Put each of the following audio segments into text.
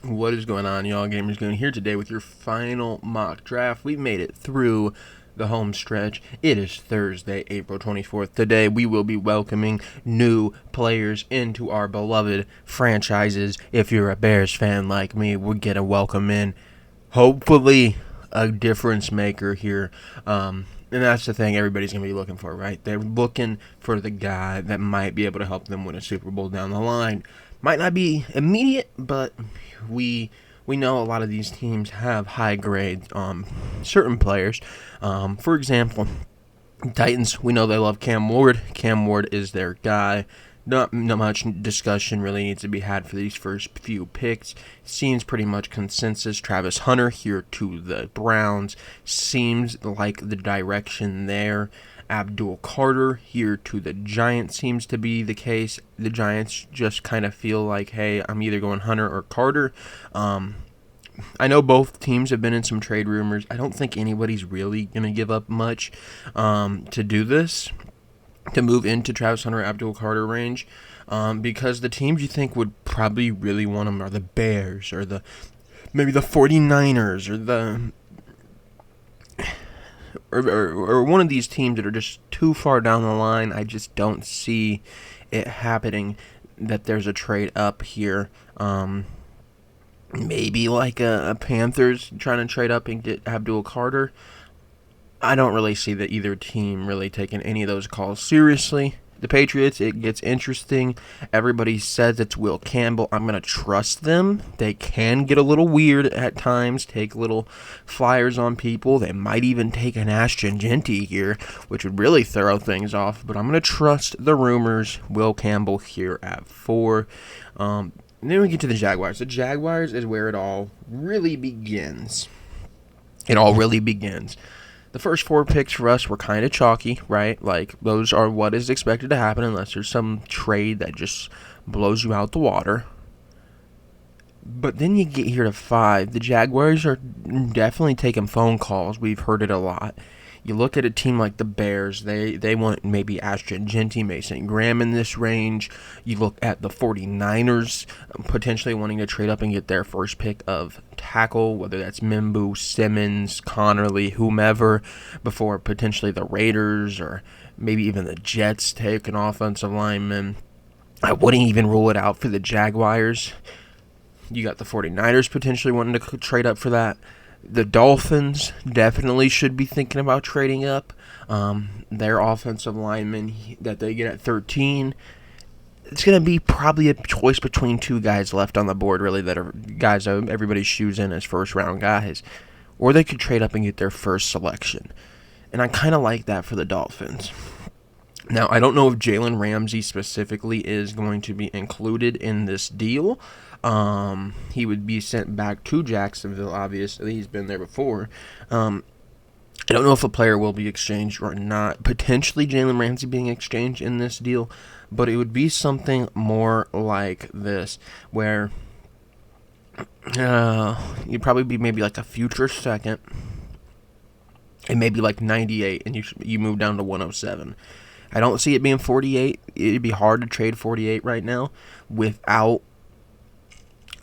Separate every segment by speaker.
Speaker 1: What is going on, y'all? Gamers Goon here today with your final mock draft. We've made it through the home stretch. It is Thursday, April 24th. Today we will be welcoming new players into our beloved franchises. If you're a Bears fan like me, we're going to welcome in, hopefully, a difference maker here. And that's the thing everybody's going to be looking for, right? They're looking for the guy that might be able to help them win a Super Bowl down the line. Might not be immediate, but we know a lot of these teams have high grade certain players. For example, Titans, we know they love Cam Ward. Cam Ward is their guy. Not much discussion really needs to be had for these first few picks. Seems pretty much consensus. Travis Hunter here to the Browns. Seems like the direction there. Abdul Carter here to the Giants seems to be the case. The Giants just kind of feel like, hey, I'm either going Hunter or Carter. I know both teams have been in some trade rumors. I don't think anybody's really going to give up much to do this, to move into Travis Hunter, Abdul Carter range, because the teams you think would probably really want them are the Bears or maybe the 49ers or the or one of these teams that are just too far down the line. I just don't see it happening that there's a trade up here. Maybe like a Panthers trying to trade up and get Abdul Carter. I don't really see that either team really taking any of those calls seriously. The Patriots, it gets interesting. Everybody says it's Will Campbell. I'm going to trust them. They can get a little weird at times, take little flyers on people. They might even take an Ashton Jeanty here, which would really throw things off. But I'm going to trust the rumors. Will Campbell here at 4. And then we get to the Jaguars. The Jaguars is where it all really begins. It all really begins. The first 4 picks for us were kind of chalky, right? Like, those are what is expected to happen unless there's some trade that just blows you out the water. But then you get here to 5. The Jaguars are definitely taking phone calls. We've heard it a lot. You look at a team like the Bears, they want maybe Ashton Jeanty, Mason Graham in this range. You look at the 49ers potentially wanting to trade up and get their first pick of tackle, whether that's Mimbu, Simmons, Connerly, whomever, before potentially the Raiders or maybe even the Jets take an offensive lineman. I wouldn't even rule it out for the Jaguars. You got the 49ers potentially wanting to trade up for that. The Dolphins definitely should be thinking about trading up. Their offensive lineman that they get at 13, it's going to be probably a choice between 2 guys left on the board, really, that are guys that everybody's shoes in as first-round guys. Or they could trade up and get their first selection. And I kind of like that for the Dolphins. Now, I don't know if Jalen Ramsey specifically is going to be included in this deal. He would be sent back to Jacksonville, obviously. He's been there before. I don't know if a player will be exchanged or not. Potentially Jalen Ramsey being exchanged in this deal, but it would be something more like this, where you'd probably be maybe like a future second, and maybe like 98, and you move down to 107. I don't see it being 48. It'd be hard to trade 48 right now without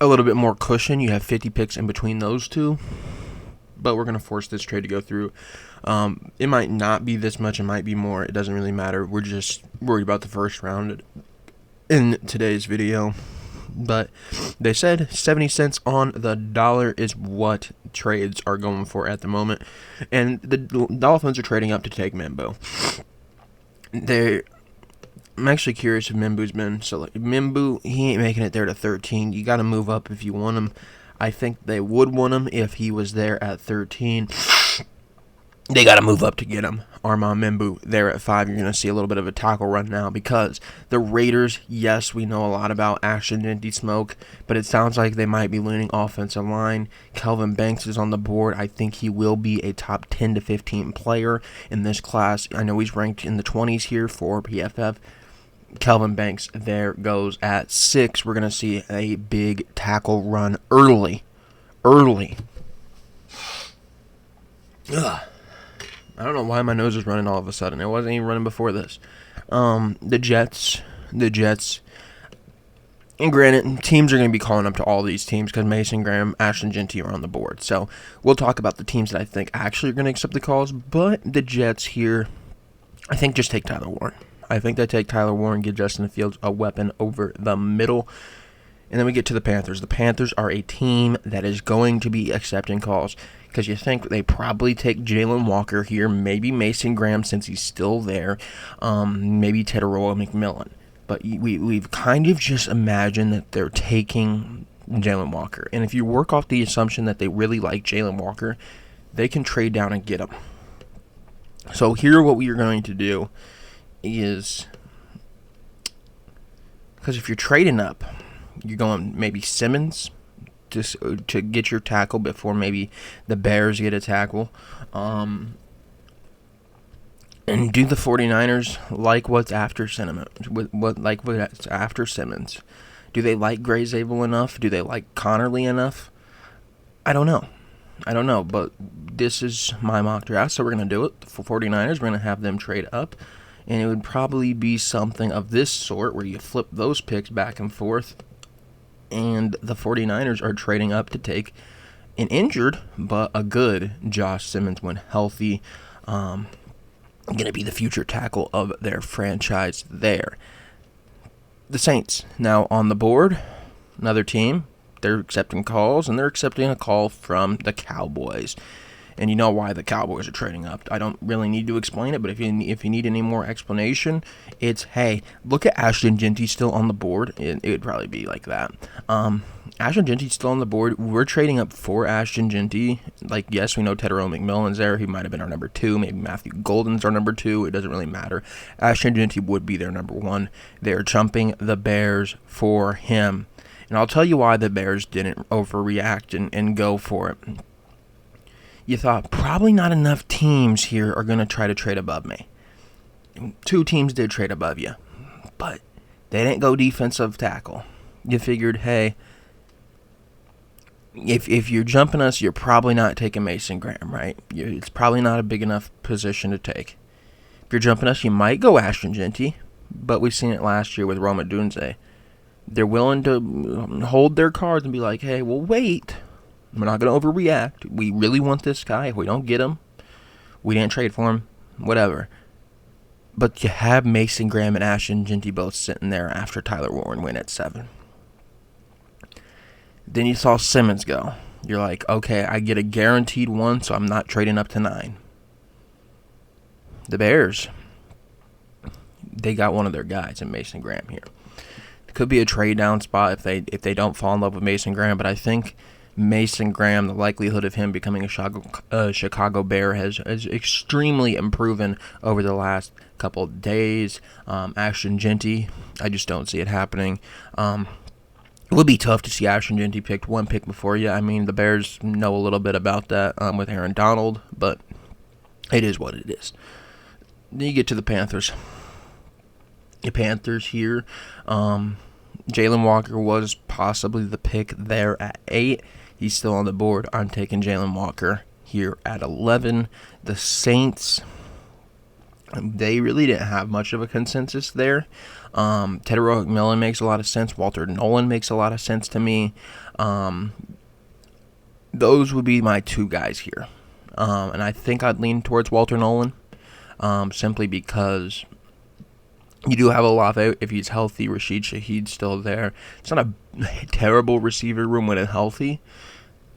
Speaker 1: a little bit more cushion. You have 50 picks in between those two, but we're going to force this trade to go through. It might not be this much. It might be more. It doesn't really matter. We're just worried about the first round in today's video. But they said 70 cents on the dollar is what trades are going for at the moment. And the Dolphins are trading up to take Mimbu. I'm actually curious if Mimbu's been selected. Mimbu, he ain't making it there to 13. You got to move up if you want him. I think they would want him if he was there at 13. They got to move up to get him. Armand Mimbu there at 5. You're going to see a little bit of a tackle run now because the Raiders, yes, we know a lot about Ashton Jeanty smoke, but it sounds like they might be leaning offensive line. Kelvin Banks is on the board. I think he will be a top 10 to 15 player in this class. I know he's ranked in the 20s here for PFF. Kelvin Banks there goes at 6. We're going to see a big tackle run early. Ugh. I don't know why my nose is running all of a sudden. It wasn't even running before this. The Jets. And granted, teams are going to be calling up to all these teams because Mason Graham, Ashton Jeanty are on the board. So we'll talk about the teams that I think actually are going to accept the calls. But the Jets here, I think just take Tyler Warren. I think they take Tyler Warren, give Justin Fields a weapon over the middle. And then we get to the Panthers. The Panthers are a team that is going to be accepting calls because you think they probably take Jalen Walker here, maybe Mason Graham since he's still there, maybe Tetairoa McMillan. But we've kind of just imagined that they're taking Jalen Walker. And if you work off the assumption that they really like Jalen Walker, they can trade down and get him. So here what we are going to do is, because if you're trading up, you're going maybe Simmons to get your tackle before maybe the Bears get a tackle. And do the 49ers like what's after what's after Simmons? Do they like Gray Zabel enough? Do they like Connerly enough? I don't know, but this is my mock draft, so we're going to do it. For 49ers, we're going to have them trade up, and it would probably be something of this sort where you flip those picks back and forth, and the 49ers are trading up to take an injured but a good Josh Simmons when healthy. Going to be the future tackle of their franchise there. The Saints, now on the board, another team. They're accepting calls, and they're accepting a call from the Cowboys. And you know why the Cowboys are trading up. I don't really need to explain it, but if you need any more explanation, it's, hey, look at Ashton Jeanty still on the board. It would probably be like that. Ashton Jeanty's still on the board. We're trading up for Ashton Jeanty. Like, yes, we know Tetairoa McMillan's there. He might have been our number 2. Maybe Matthew Golden's our number 2. It doesn't really matter. Ashton Jeanty would be their number 1. They're jumping the Bears for him. And I'll tell you why the Bears didn't overreact and go for it. You thought, probably not enough teams here are going to try to trade above me. 2 teams did trade above you, but they didn't go defensive tackle. You figured, hey, if you're jumping us, you're probably not taking Mason Graham, right? It's probably not a big enough position to take. If you're jumping us, you might go Ashton Jeanty, but we've seen it last year with Rome Odunze. They're willing to hold their cards and be like, hey, well, wait. We're not going to overreact. We really want this guy. If we don't get him, we didn't trade for him, whatever. But you have Mason Graham and Ashton Jeanty both sitting there after Tyler Warren went at 7. Then you saw Simmons go. You're like, okay, I get a guaranteed 1, so I'm not trading up to 9. The Bears, they got one of their guys in Mason Graham here. It could be a trade down spot if they don't fall in love with Mason Graham, but I think Mason Graham, the likelihood of him becoming a Chicago Bear has extremely improved over the last couple of days. Ashton Jeanty, I just don't see it happening. It would be tough to see Ashton Jeanty picked 1 pick before you. I mean, the Bears know a little bit about that with Aaron Donald, but it is what it is. Then you get to the Panthers. The Panthers here, Jalen Walker was possibly the pick there at 8. He's still on the board. I'm taking Jalen Walker here at 11. The Saints, they really didn't have much of a consensus there. Tetairoa McMillan makes a lot of sense. Walter Nolan makes a lot of sense to me. Those would be my 2 guys here. And I think I'd lean towards Walter Nolan simply because you do have Olave if he's healthy. Rashid Shaheed's still there. It's not a terrible receiver room when it's healthy.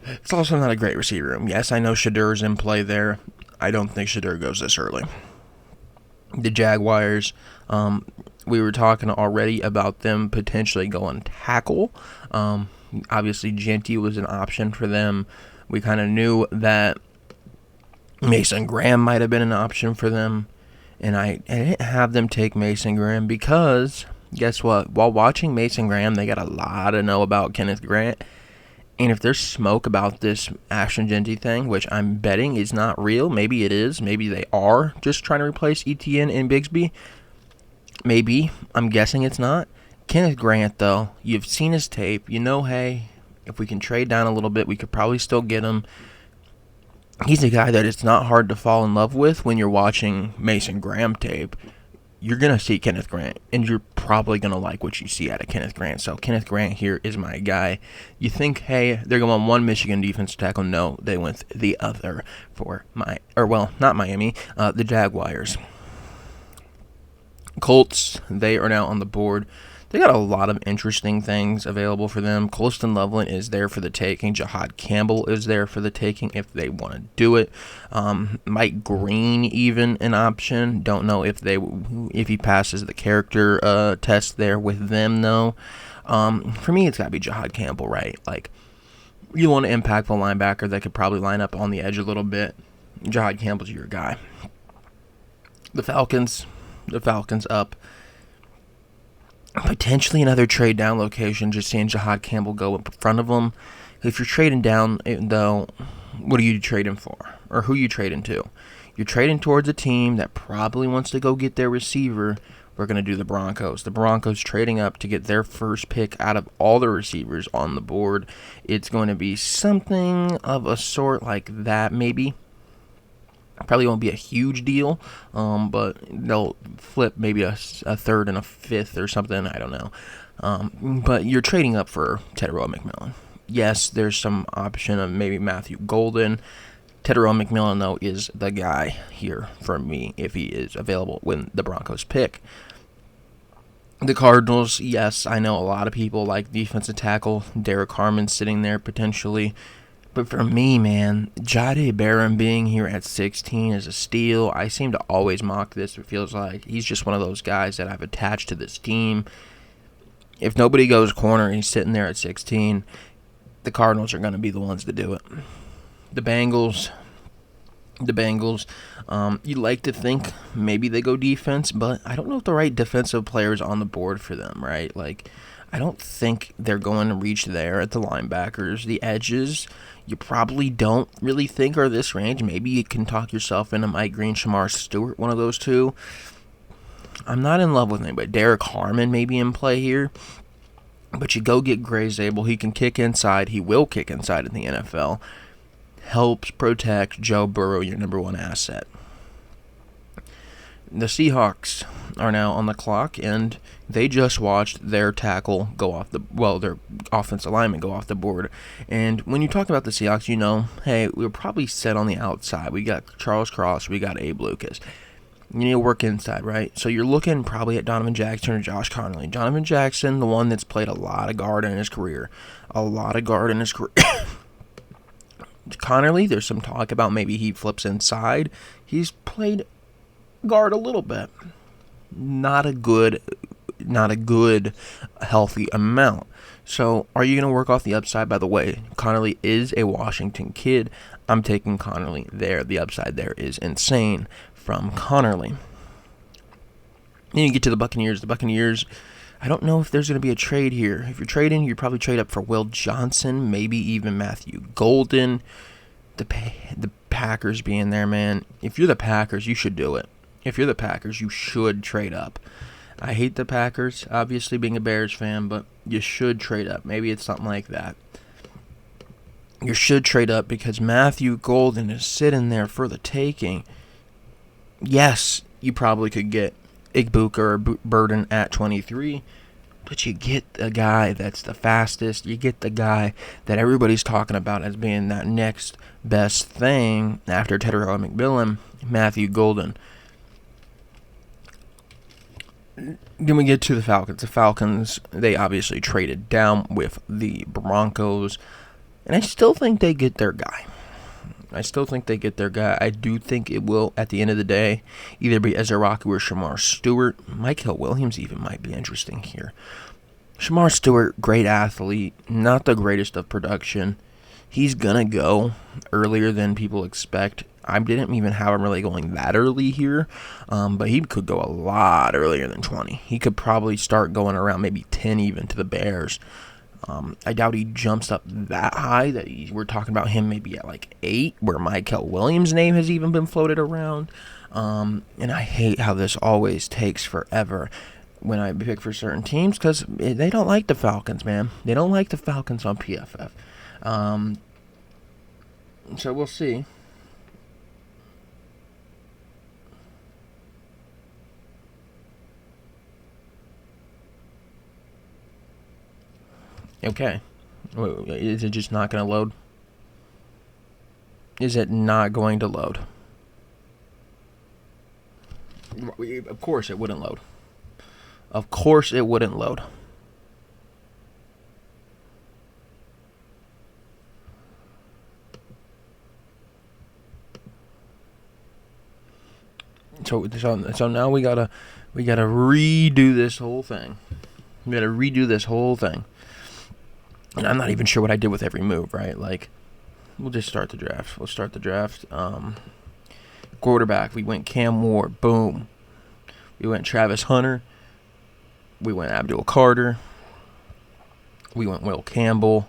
Speaker 1: It's also not a great receiver room. Yes, I know Shedur's in play there. I don't think Shedur goes this early. The Jaguars, we were talking already about them potentially going tackle. Obviously, Jeanty was an option for them. We kind of knew that Mason Graham might have been an option for them. And I didn't have them take Mason Graham because, guess what? While watching Mason Graham, they got a lot to know about Kenneth Grant. And if there's smoke about this Ashton Jeanty thing, which I'm betting is not real, maybe it is. Maybe they are just trying to replace Etienne and Bigsby. Maybe. I'm guessing it's not. Kenneth Grant, though, you've seen his tape. You know, hey, if we can trade down a little bit, we could probably still get him. He's a guy that it's not hard to fall in love with when you're watching Mason Graham tape. you're going to see Kenneth Grant, and you're probably going to like what you see out of Kenneth Grant. So Kenneth Grant here is my guy. You think, hey, they're going one Michigan defensive tackle. No, they went the other for not Miami, the Jaguars. Colts, they are now on the board. They got a lot of interesting things available for them. Colston Loveland is there for the taking. Jahad Campbell is there for the taking if they want to do it. Mike Green even an option. Don't know if he passes the character test there with them though. For me, it's got to be Jahad Campbell, right? Like, you want an impactful linebacker that could probably line up on the edge a little bit. Jahad Campbell's your guy. The Falcons up. Potentially another trade down location, just seeing Jahad Campbell go in front of them. If you're trading down, though, what are you trading for? Or who are you trading to? You're trading towards a team that probably wants to go get their receiver. We're going to do the Broncos. The Broncos trading up to get their first pick out of all the receivers on the board. It's going to be something of a sort like that, maybe. Probably won't be a huge deal, but they'll flip maybe a third and a fifth or something. I don't know. But you're trading up for Tetairoa McMillan. Yes, there's some option of maybe Matthew Golden. Tetairoa McMillan, though, is the guy here for me if he is available when the Broncos pick. The Cardinals, yes, I know a lot of people like defensive tackle. Derek Harmon sitting there potentially. But for me, man, Jahdae Barron being here at 16 is a steal. I seem to always mock this. It feels like he's just one of those guys that I've attached to this team. If nobody goes corner and he's sitting there at 16, the Cardinals are going to be the ones to do it. The Bengals, you like to think maybe they go defense, but I don't know if the right defensive player is on the board for them, right? Like, I don't think they're going to reach there at the linebackers. The edges, you probably don't really think are this range. Maybe you can talk yourself into Mike Green, Shamar Stewart, one of those two. I'm not in love with anybody. Derek Harmon may be in play here. But you go get Gray Zabel. He can kick inside. He will kick inside in the NFL. Helps protect Joe Burrow, your number one asset. The Seahawks are now on the clock, and they just watched their tackle go off their offensive lineman go off the board. And when you talk about the Seahawks, you know, hey, we're probably set on the outside. We got Charles Cross, we got Abe Lucas. You need to work inside, right? So you're looking probably at Donovan Jackson or Josh Connolly. Donovan Jackson, the one that's played a lot of guard in his career. Connolly, there's some talk about maybe he flips inside. He's played guard a little bit. Not a good healthy amount. So are you going to work off the upside? By the way, Connolly is a Washington kid. I'm taking Connolly there. The upside there is insane from Connolly. Then you get to the Buccaneers. The Buccaneers, I don't know if there's going to be a trade here. If you're trading, you probably trade up for Will Johnson, maybe even Matthew Golden. The Packers being there, man. If you're the Packers, you should do it. If you're the Packers, you should trade up. I hate the Packers, obviously being a Bears fan, but you should trade up. Maybe it's something like that. You should trade up because Matthew Golden is sitting there for the taking. Yes, you probably could get Igbuka or Burden at 23, but you get a guy that's the fastest. You get the guy that everybody's talking about as being that next best thing after Tetairoa McMillan, Matthew Golden. Then we get to the Falcons. The Falcons, they obviously traded down with the Broncos, and I still think they get their guy. I do think it will, at the end of the day, either be Ezra Rocky or Shamar Stewart. Michael Williams even might be interesting here. Shamar Stewart, great athlete, not the greatest of production. He's going to go earlier than people expect. I didn't even have him really going that early here, but he could go a lot earlier than 20. He could probably start going around maybe 10 even to the Bears. I doubt he jumps up that high. We're talking about him maybe at like 8, where Michael Williams' name has even been floated around. And I hate how this always takes forever when I pick for certain teams because they don't like the Falcons, man. They don't like the Falcons on PFF. So we'll see. Okay. Is it just not going to load? Is it not going to load? Of course it wouldn't load. Of course it wouldn't load. So now we gotta redo this whole thing. And I'm not even sure what I did with every move, right? Like, we'll just start the draft. Quarterback, we went Cam Ward, boom. We went Travis Hunter. We went Abdul Carter. We went Will Campbell.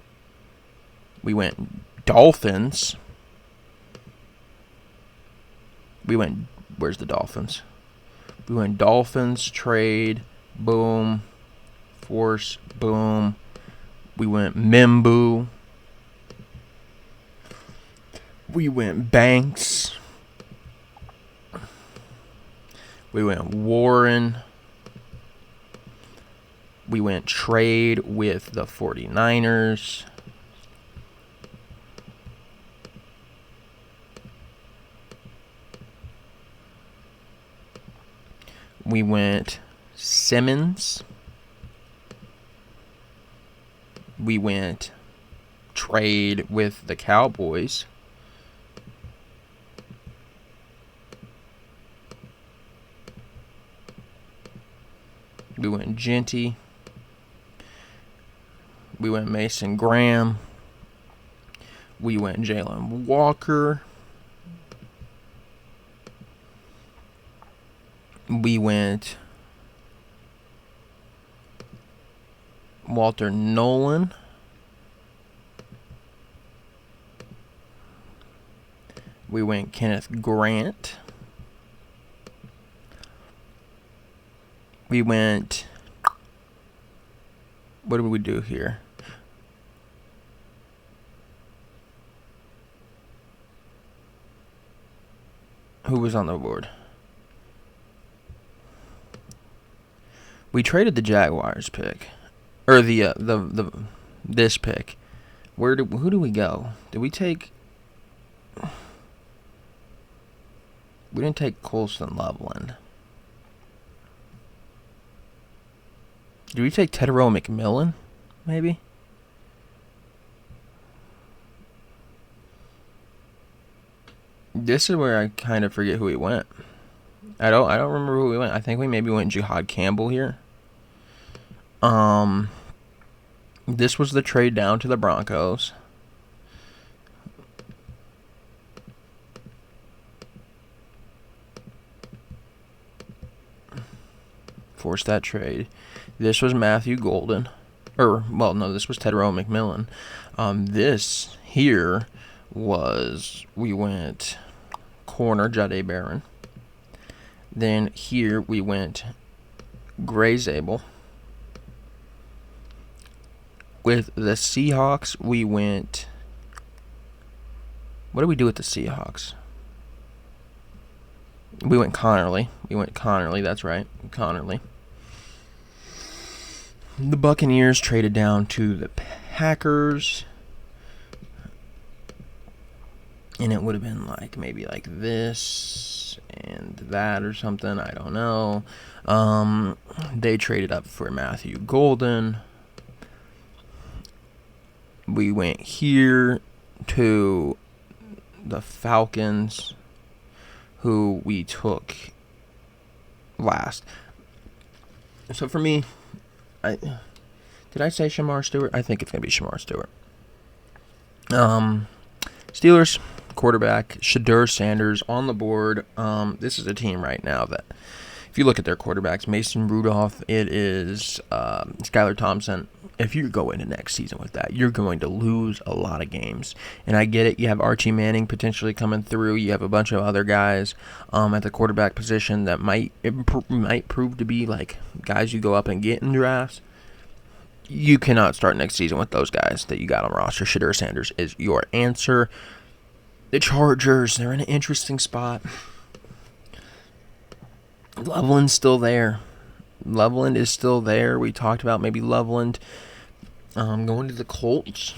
Speaker 1: We went Dolphins. Where's the Dolphins? We went Dolphins, trade, boom. Force, boom. We went Mimbu. We went Banks. We went Warren. We went trade with the 49ers. We went Simmons. We went trade with the Cowboys. We went Genty. We went Mason Graham. We went Jalen Walker. We went Walter Nolan. We went Kenneth Grant. We went... What did we do here? Who was on the board? We traded the Jaguars pick, or this pick. Who do we go? Did we take? We didn't take Colston Loveland. Did we take Tetairoa McMillan? Maybe. This is where I kind of forget who we went. I don't remember who we went. I think we maybe went Jihad Campbell here. This was the trade down to the Broncos. Forced that trade. This was Matthew Golden. This was Tetairoa McMillan. This here was, we went corner Jahdae Barron. Then here we went Gray Zabel. With the Seahawks, we went... What did we do with the Seahawks? We went Connerly. That's right. Connerly. The Buccaneers traded down to the Packers. And it would have been like maybe like this and that or something. I don't know. They traded up for Matthew Golden. We went here to the Falcons, who we took last. So for me, did I say Shamar Stewart? I think it's going to be Shamar Stewart. Steelers, quarterback, Shedeur Sanders on the board. This is a team right now that, if you look at their quarterbacks, Mason Rudolph, it is Skylar Thompson. If you go into next season with that, you're going to lose a lot of games. And I get it. You have Archie Manning potentially coming through. You have a bunch of other guys at the quarterback position that might prove to be like guys you go up and get in drafts. You cannot start next season with those guys that you got on roster. Shedeur Sanders is your answer. The Chargers, they're in an interesting spot. Loveland's still there. Loveland is still there. We talked about maybe Loveland Going to the Colts.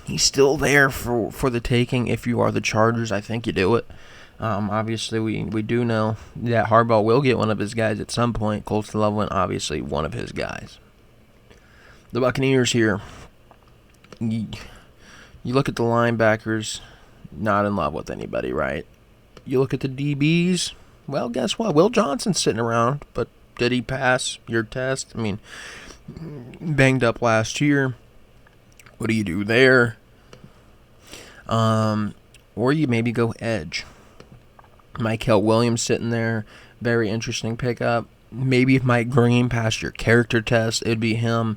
Speaker 1: He's still there for the taking. If you are the Chargers, I think you do it. Obviously, we do know that Harbaugh will get one of his guys at some point. Colts Loveland, obviously, one of his guys. The Buccaneers here. You look at the linebackers, not in love with anybody, right? You look at the DBs. Well, guess what? Will Johnson's sitting around, but did he pass your test? I mean, banged up last year. What do you do there? Or you maybe go edge. Mykel Williams sitting there. Very interesting pickup. Maybe if Mike Green passed your character test, it'd be him.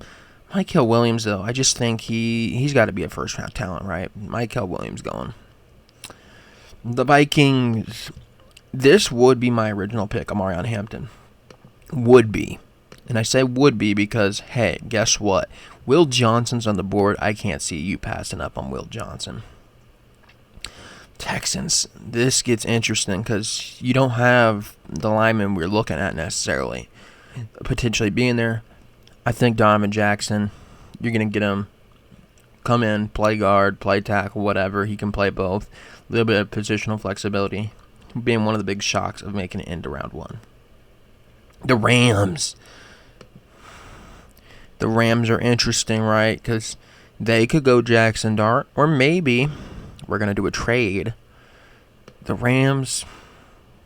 Speaker 1: Mykel Williams, though, I just think he's got to be a first-round talent, right? Mykel Williams going. The Vikings, this would be my original pick, Omarion Hampton. Would be. And I say would be because, hey, guess what? Will Johnson's on the board. I can't see you passing up on Will Johnson. Texans, this gets interesting because you don't have the lineman we're looking at necessarily potentially being there. I think Donovan Jackson, you're going to get him come in, play guard, play tackle, whatever. He can play both. A little bit of positional flexibility, being one of the big shocks of making it into round one. The Rams. The Rams are interesting, right? Because they could go Jackson Dart, or maybe we're going to do a trade. The Rams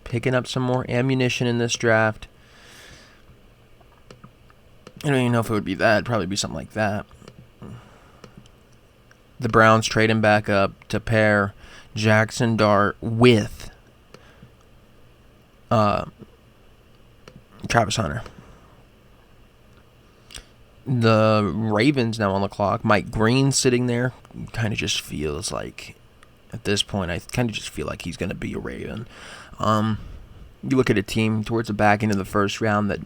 Speaker 1: picking up some more ammunition in this draft. I don't even know if it would be that. It'd probably be something like that. The Browns trading back up to pair Jackson Dart with Travis Hunter. The Ravens now on the clock. Mike Green sitting there. Kind of just feels like, at this point, I kind of just feel like he's going to be a Raven. You look at a team towards the back end of the first round that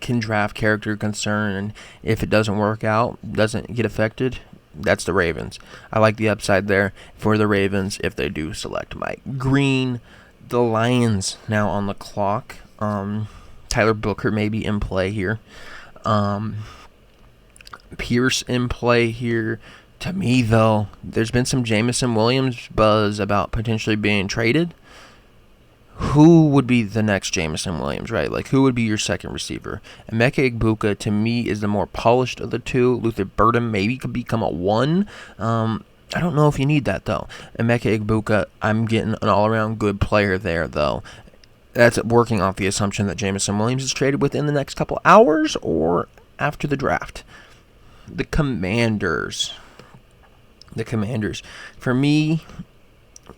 Speaker 1: can draft character concern, and if it doesn't work out, doesn't get affected, that's the Ravens. I like the upside there for the Ravens if they do select Mike Green. The Lions now on the clock. Tyler Booker may be in play here. Pierce in play here. To me, though, there's been some Jameson Williams buzz about potentially being traded. Who would be the next Jameson Williams, right? Like, who would be your second receiver? Emeka Egbuka, to me, is the more polished of the two. Luther Burden maybe could become a one. I don't know if you need that, though. Emeka Egbuka, I'm getting an all-around good player there, though. That's working off the assumption that Jameson Williams is traded within the next couple hours or after the draft. The Commanders. For me,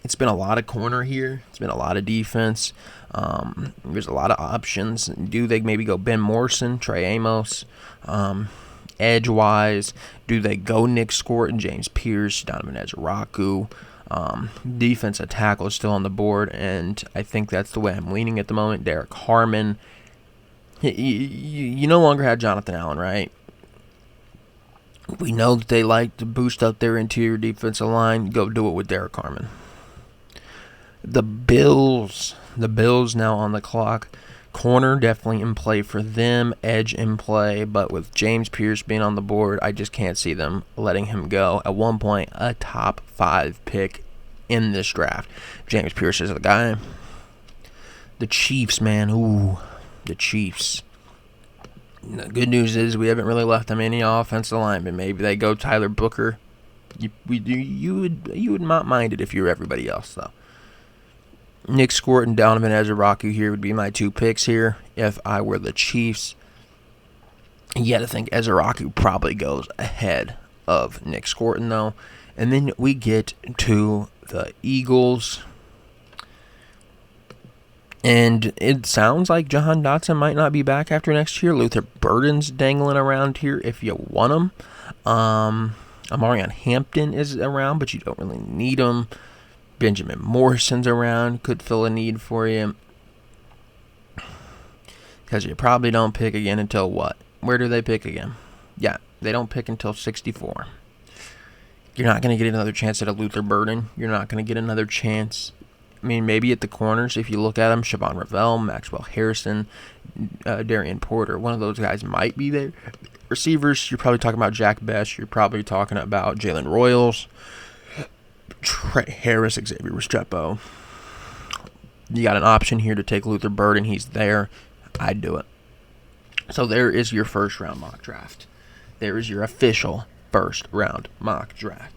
Speaker 1: it's been a lot of corner here. It's been a lot of defense. There's a lot of options. Do they maybe go Ben Morrison, Trey Amos? Edge-wise, do they go Nick Scott and James Pierce, Donovan Ezraku? Defensive tackle is still on the board, and I think that's the way I'm leaning at the moment. Derek Harmon. You no longer have Jonathan Allen, right? We know that they like to boost up their interior defensive line. Go do it with Derek Harmon. The Bills now on the clock. Corner definitely in play for them. Edge in play, but with James Pierce being on the board, I just can't see them letting him go. At one point, a top 5 pick in this draft. James Pierce is the guy. The Chiefs, man. Ooh, the Chiefs. The good news is we haven't really left them any offensive linemen. Maybe they go Tyler Booker. You would not mind it if you were everybody else, though. Nick Scott and Donovan Ezraku here would be my 2 picks here if I were the Chiefs. Yet I think Ezraku probably goes ahead of Nick Scott, though. And then we get to the Eagles. And it sounds like Jahan Dotson might not be back after next year. Luther Burden's dangling around here if you want him. Omarion Hampton is around, but you don't really need him. Benjamin Morrison's around. Could fill a need for you. Because you probably don't pick again until what? Where do they pick again? Yeah, they don't pick until 64. You're not going to get another chance at a Luther Burden. You're not going to get another chance I mean, maybe at the corners, if you look at them, Siobhan Ravel, Maxwell Harrison, Darian Porter, one of those guys might be there. Receivers, you're probably talking about Jack Best. You're probably talking about Jalen Royals, Trey Harris, Xavier Restrepo. You got an option here to take Luther Burden. He's there. I'd do it. So there is your first round mock draft. There is your official first round mock draft.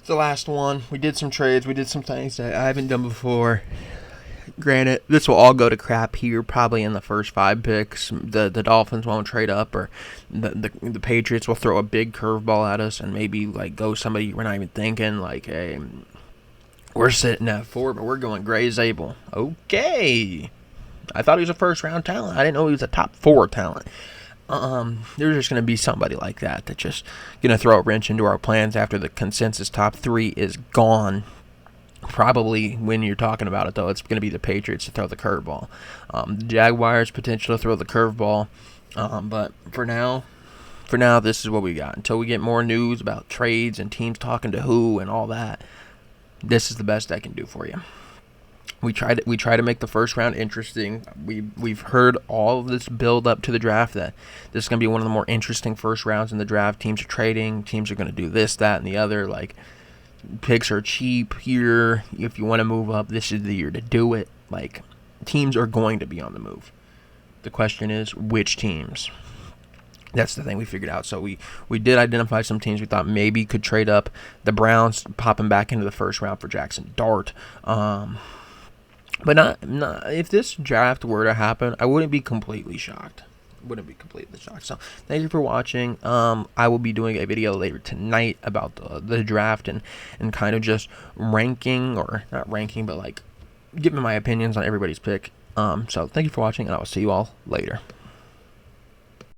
Speaker 1: It's the last one. We did some trades. We did some things that I haven't done before. Granted, this will all go to crap here probably in the first 5 picks. The Dolphins won't trade up, or the Patriots will throw a big curveball at us and maybe like go somebody we're not even thinking, like, hey, we're sitting at 4, but we're going Gray Zabel. Okay. I thought he was a first-round talent. I didn't know he was a top 4 talent. There's just going to be somebody like that that's just going to throw a wrench into our plans after the consensus top 3 is gone. Probably when you're talking about it, though, it's going to be the Patriots to throw the curveball. The Jaguars potential to throw the curveball. But for now, this is what we got. Until we get more news about trades and teams talking to who and all that, this is the best I can do for you. We try to make the first round interesting. We've heard all of this build up to the draft that this is going to be one of the more interesting first rounds in the draft. Teams are trading. Teams are going to do this, that, and the other. Like, picks are cheap here. If you want to move up, this is the year to do it. Like, teams are going to be on the move. The question is, which teams? That's the thing we figured out. So we did identify some teams we thought maybe could trade up. The Browns popping back into the first round for Jackson Dart. But not if this draft were to happen, I wouldn't be completely shocked. So thank you for watching. I will be doing a video later tonight about the draft and kind of just ranking, or not ranking, but like giving my opinions on everybody's pick. So thank you for watching, and I will see you all later.